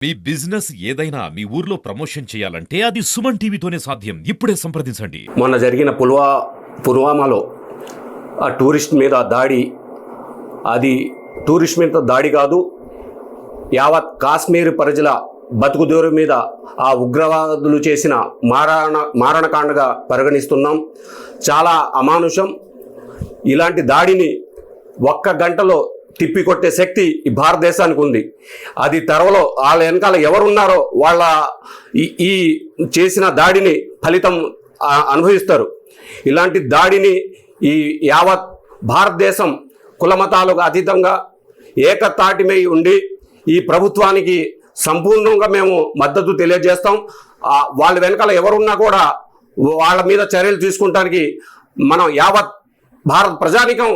మీ business ఏదైనా మీ ఊర్లో promotion చేయాలంటే అది సుమన్ టీవీతోనే సాధ్యం. ఇప్పుడే సంప్రదించండి. మొన్న జరిగిన పుల్వామాలో ఆ టూరిస్ట్ మీద దాడి, అది టూరిస్ట్ మీద దాడి కాదు, యావత్ కాశ్మీర్ ప్రజల బతుకుదూరం మీద ఆ ఉగ్రవాదులు చేసిన మారణకాండగా పరిగణిస్తున్నాం. చాలా అమానుషం. ఇలాంటి దాడిని ఒక్క గంటలో తిప్పికొట్టే శక్తి ఈ భారతదేశానికి ఉంది. అది త్వరలో వాళ్ళ వెనకాల ఎవరున్నారో వాళ్ళ ఈ చేసిన దాడిని ఫలితం అనుభవిస్తారు. ఇలాంటి దాడిని ఈ యావత్ భారతదేశం కులమతాలకు అతీతంగా ఏకతాటిమై ఉండి ఈ ప్రభుత్వానికి సంపూర్ణంగా మేము మద్దతు తెలియజేస్తాం. వాళ్ళ వెనకాల ఎవరున్నా కూడా వాళ్ళ మీద చర్యలు తీసుకుంటానికి మనం యావత్ భారత ప్రజానికం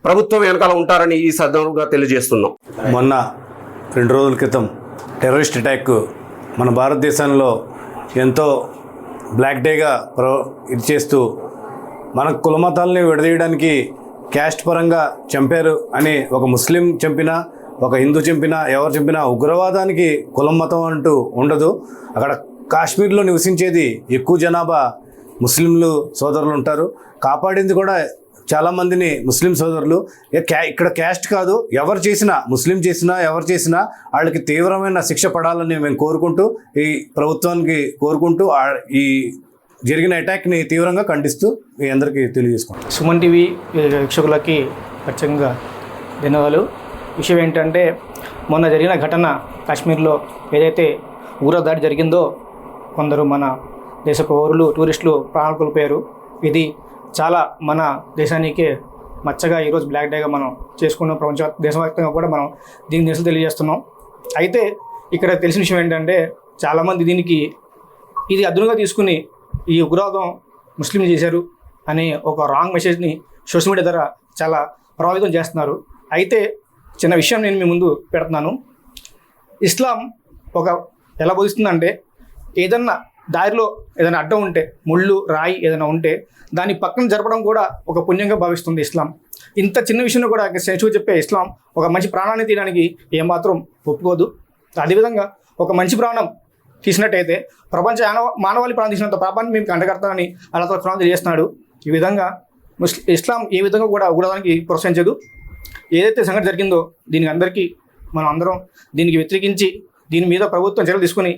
ప్రభుత్వం వెనకాల ఉంటారని ఈ సందర్భంగా తెలియజేస్తున్నాం. మొన్న 2 రోజుల క్రితం టెర్రరిస్ట్ అటాక్ మన భారతదేశంలో ఎంతో బ్లాక్ డేగా ఇది చేస్తూ మన కులమతాలని విడదీయడానికి క్యాస్ట్ పరంగా చంపారు అని ఒక ముస్లిం చంపినా, ఒక హిందూ చంపినా, ఎవరు చంపినా ఉగ్రవాదానికి కులం మతం అంటూ ఉండదు. అక్కడ కాశ్మీర్లో నివసించేది ఎక్కువ జనాభా ముస్లింలు సోదరులు ఉంటారు. కాపాడింది కూడా చాలామందిని ముస్లిం సోదరులు. ఇక్కడ క్యాస్ట్ కాదు, ఎవరు చేసినా, ముస్లిం చేసినా ఎవరు చేసినా వాళ్ళకి తీవ్రమైన శిక్ష పడాలని మేము కోరుకుంటూ, ఈ ప్రభుత్వానికి కోరుకుంటూ ఈ జరిగిన అటాక్ని తీవ్రంగా ఖండిస్తూ మీ అందరికీ తెలియజేసుకుంటాం. సుమన్ టీవీ వీక్షకులకి ఖచ్చితంగా ధన్యవాదాలు. విషయం ఏంటంటే, మొన్న జరిగిన ఘటన కాశ్మీర్లో ఏదైతే ఉగ్ర దాడి జరిగిందో కొందరు మన దేశ పౌరులు టూరిస్టులు ప్రాణాలు కోల్పోయారు. ఇది చాలా మన దేశానికే మచ్చగా ఈరోజు బ్లాక్ డేగా మనం చేసుకున్నాం. దేశవ్యాప్తంగా కూడా మనం దీని నిరసన తెలియజేస్తున్నాం. అయితే ఇక్కడ తెలిసిన విషయం ఏంటంటే, చాలామంది దీనికి ఇది అదునుగా తీసుకుని ఈ ఉగ్రవాదం ముస్లింలు చేశారు అనే ఒక రాంగ్ మెసేజ్ని సోషల్ మీడియా ద్వారా చాలా ప్రభావితం చేస్తున్నారు. అయితే చిన్న విషయం నేను మీ ముందు పెడుతున్నాను. ఇస్లాం ఎలా బోధిస్తుందంటే, ఏదన్నా దారిలో ఏదైనా అడ్డం ఉంటే, ముళ్ళు రాయి ఏదైనా ఉంటే దాన్ని పక్కన జరపడం కూడా ఒక పుణ్యంగా భావిస్తుంది ఇస్లాం. ఇంత చిన్న విషయంలో కూడా సెన్సిటివ్ చెప్పే ఇస్లాం ఒక మంచి ప్రాణాన్ని తీయడానికి ఏమాత్రం ఒప్పుకోదు. అదేవిధంగా ఒక మంచి ప్రాణం తీసినట్టయితే ప్రపంచ మానవాళి ప్రాణం తీసినంత పాపాన్ని మేము కంటగడతానని అల్లాహ్ ఖురాన్ తెలియజేస్తున్నాడు. ఈ విధంగా ఇస్లాం ఏ విధంగా కూడా ఉగ్రవాదానికి ప్రోత్సహించదు. ఏదైతే సంఘటన జరిగిందో దీనికి మనం అందరం దీనికి వ్యతిరేకించి దీని మీద ప్రభుత్వం చర్యలు తీసుకుని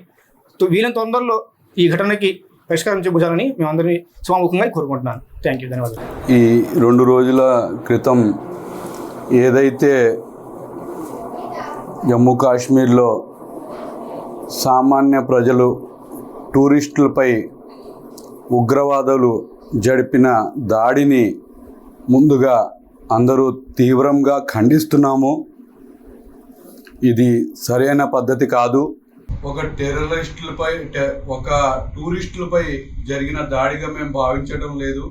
వీలైన తొందరలో ఈ ఘటనకి పరిష్కారం చూపించాలని మేము అందరినీ సమాముఖంగా కోరుకుంటున్నాను. థ్యాంక్ యూ, ధన్యవాదాలు. ఈ 2 రోజుల క్రితం ఏదైతే జమ్మూ కాశ్మీర్లో సామాన్య ప్రజలు టూరిస్టులపై ఉగ్రవాదులు జరిపిన దాడిని ముందుగా అందరూ తీవ్రంగా ఖండిస్తున్నాము. ఇది సరైన పద్ధతి కాదు. ఒక టూరిస్టులపై జరిగిన దాడిగా మేము భావించడం లేదు.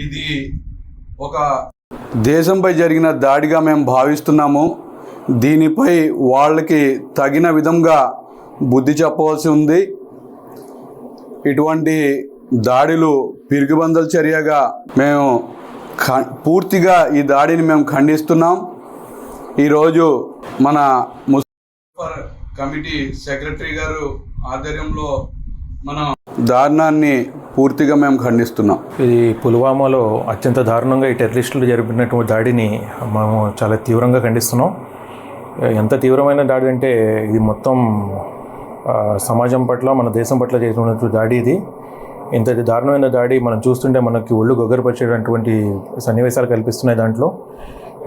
ఇది ఒక దేశంపై జరిగిన దాడిగా మేము భావిస్తున్నాము. దీనిపై వాళ్ళకి తగిన విధంగా బుద్ధి చెప్పవలసి ఉంది. ఇటువంటి దాడులు పిరికిబందల చర్యగా మేము పూర్తిగా ఈ దాడిని మేము ఖండిస్తున్నాం. ఈరోజు మన కమిటీ సెక్రటరీ గారు ఆధ్వర్యంలో మన దారుణాన్ని పూర్తిగా మేము ఖండిస్తున్నాం. ఇది పుల్వామాలో అత్యంత దారుణంగా ఈ టెర్రరిస్టులు జరిపినటువంటి దాడిని మేము చాలా తీవ్రంగా ఖండిస్తున్నాం. ఎంత తీవ్రమైన దాడి అంటే, ఇది మొత్తం సమాజం పట్ల, మన దేశం పట్ల చేసినటువంటి దాడి. ఇది ఇంత దారుణమైన దాడి మనం చూస్తుంటే మనకి ఒళ్ళు గొగ్గరపరిచేటటువంటి సన్నివేశాలు కల్పిస్తున్నాయి. దాంట్లో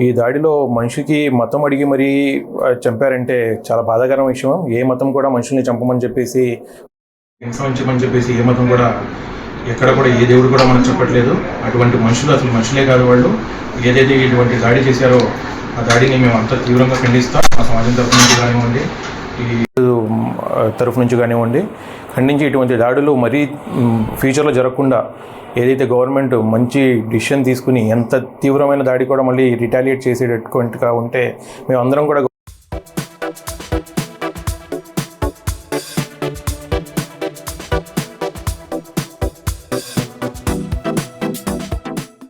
ఈ దాడిలో మనిషికి మతం అడిగి మరీ చంపారంటే చాలా బాధాకరమైన విషయం. ఏ మతం కూడా మనుషుల్ని చంపమని చెప్పేసి, హింసించమని చెప్పేసి ఏ మతం కూడా, ఎక్కడ కూడా ఏ దేవుడు కూడా మనకు చెప్పట్లేదు. అటువంటి మనుషులు అసలు మనుషులే కాదు వాళ్ళు. ఏదైతే ఇటువంటి దాడి చేశారో ఆ దాడిని మేము అంత తీవ్రంగా ఖండిస్తాం. ఆ సమాజం తరఫు నుంచి కానివ్వండి, ఈ తరఫు నుంచి కానివ్వండి, ఖండించి ఇటువంటి దాడులు మరీ ఫ్యూచర్లో జరగకుండా ఏదైతే గవర్నమెంట్ మంచి డిసిషన్ తీసుకుని ఎంత తీవ్రమైన దాడి కూడా మళ్ళీ రిటాలియేట్ చేసేటట్టుగా ఉంటే మేము అందరం కూడా